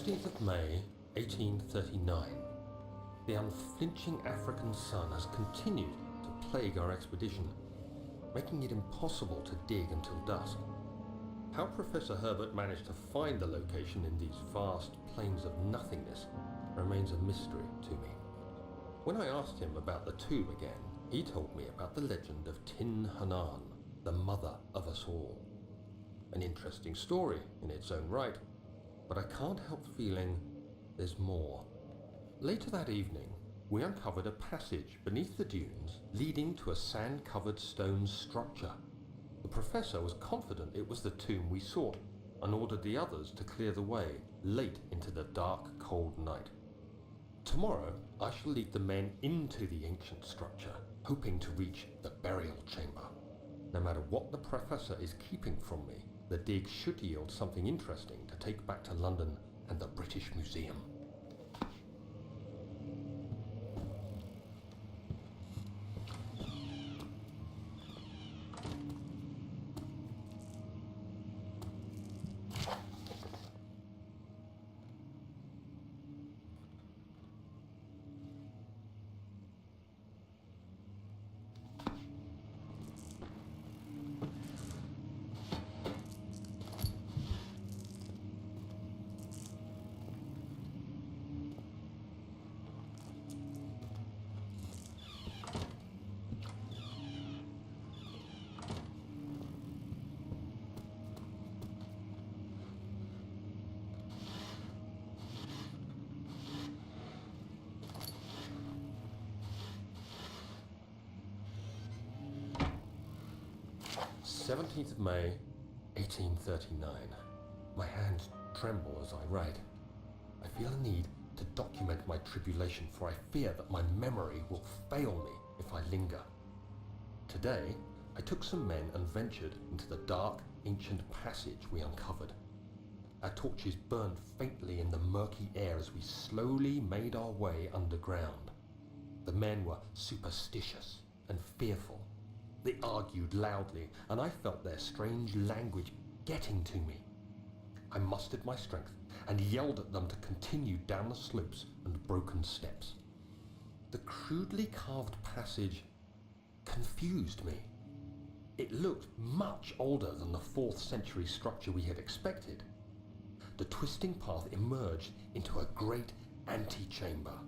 16th of May, 1839. The unflinching African sun has continued to plague our expedition, making it impossible to dig until dusk. How Professor Herbert managed to find the location in these vast plains of nothingness remains a mystery to me. When I asked him about the tomb again, he told me about the legend of Tin Hanan, the mother of us all. An interesting story in its own right, but I can't help feeling there's more. Later that evening, we uncovered a passage beneath the dunes leading to a sand-covered stone structure. The professor was confident it was the tomb we sought and ordered the others to clear the way late into the dark, cold night. Tomorrow, I shall lead the men into the ancient structure, hoping to reach the burial chamber. No matter what the professor is keeping from me, the dig should yield something interesting to take back to London and the British Museum. "17th of May, 1839. My hands tremble as I write. I feel a need to document my tribulation, for I fear that my memory will fail me if I linger. Today, I took some men and ventured into the dark, ancient passage we uncovered. Our torches burned faintly in the murky air as we slowly made our way underground. The men were superstitious and fearful. They argued loudly, and I felt their strange language getting to me. I mustered my strength and yelled at them to continue down the slopes and broken steps. The crudely carved passage confused me. It looked much older than the 4th century structure we had expected. The twisting path emerged into a great antechamber.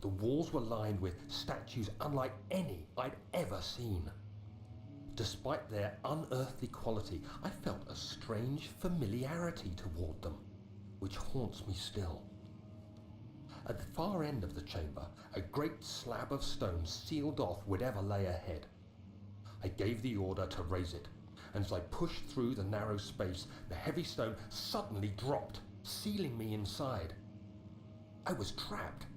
The walls were lined with statues unlike any I'd ever seen. Despite their unearthly quality, I felt a strange familiarity toward them, which haunts me still. At the far end of the chamber, a great slab of stone sealed off whatever lay ahead. I gave the order to raise it, and as I pushed through the narrow space, the heavy stone suddenly dropped, sealing me inside. I was trapped.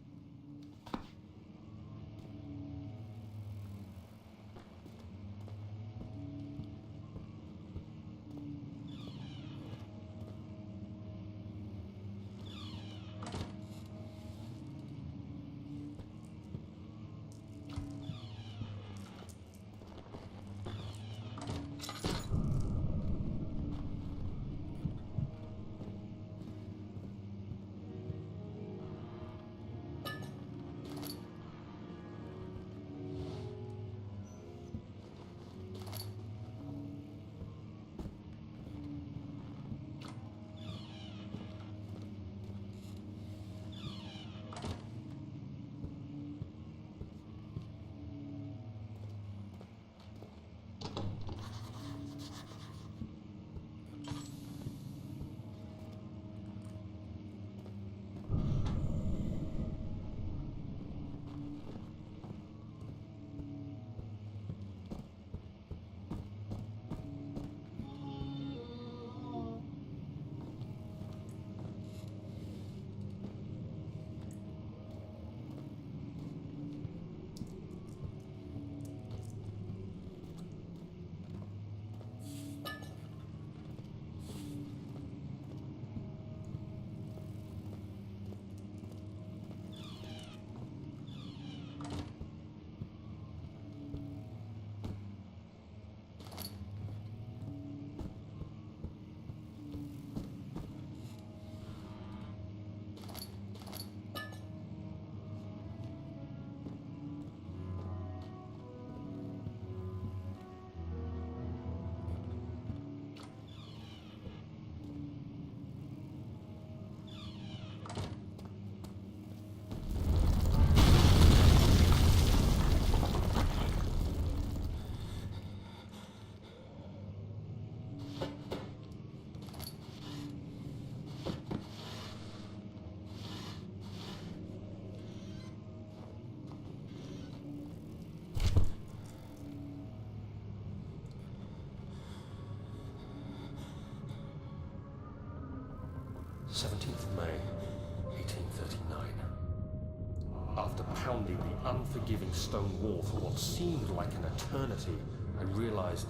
pounding the unforgiving stone wall for what seemed like an eternity, I realized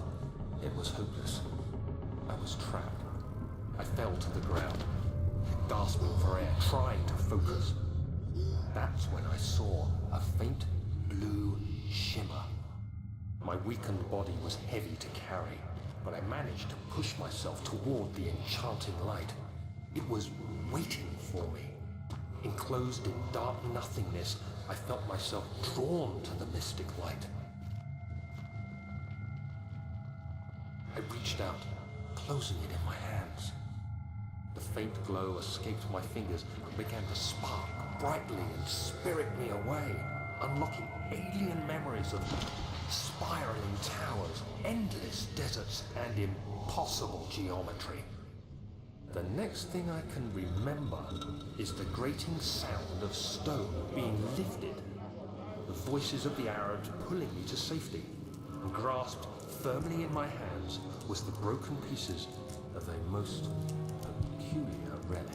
it was hopeless. I was trapped. I fell to the ground, gasping for air, trying to focus. That's when I saw a faint blue shimmer. My weakened body was heavy to carry, but I managed to push myself toward the enchanting light. It was waiting for me. Enclosed in dark nothingness, I felt myself drawn to the mystic light. I reached out, closing it in my hands. The faint glow escaped my fingers and began to spark brightly and spirit me away, unlocking alien memories of spiraling towers, endless deserts, and impossible geometry. The next thing I can remember is the grating sound of stone being lifted, the voices of the Arabs pulling me to safety, and grasped firmly in my hands was the broken pieces of a most peculiar relic.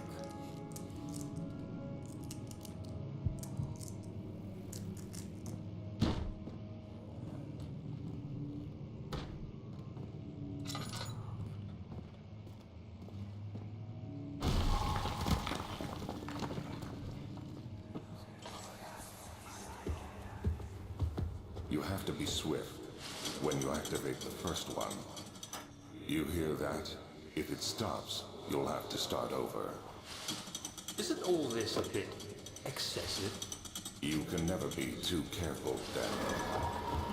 You have to be swift when you activate the first one. You hear that? If it stops, you'll have to start over. Isn't all this a bit excessive? You can never be too careful, Daniel.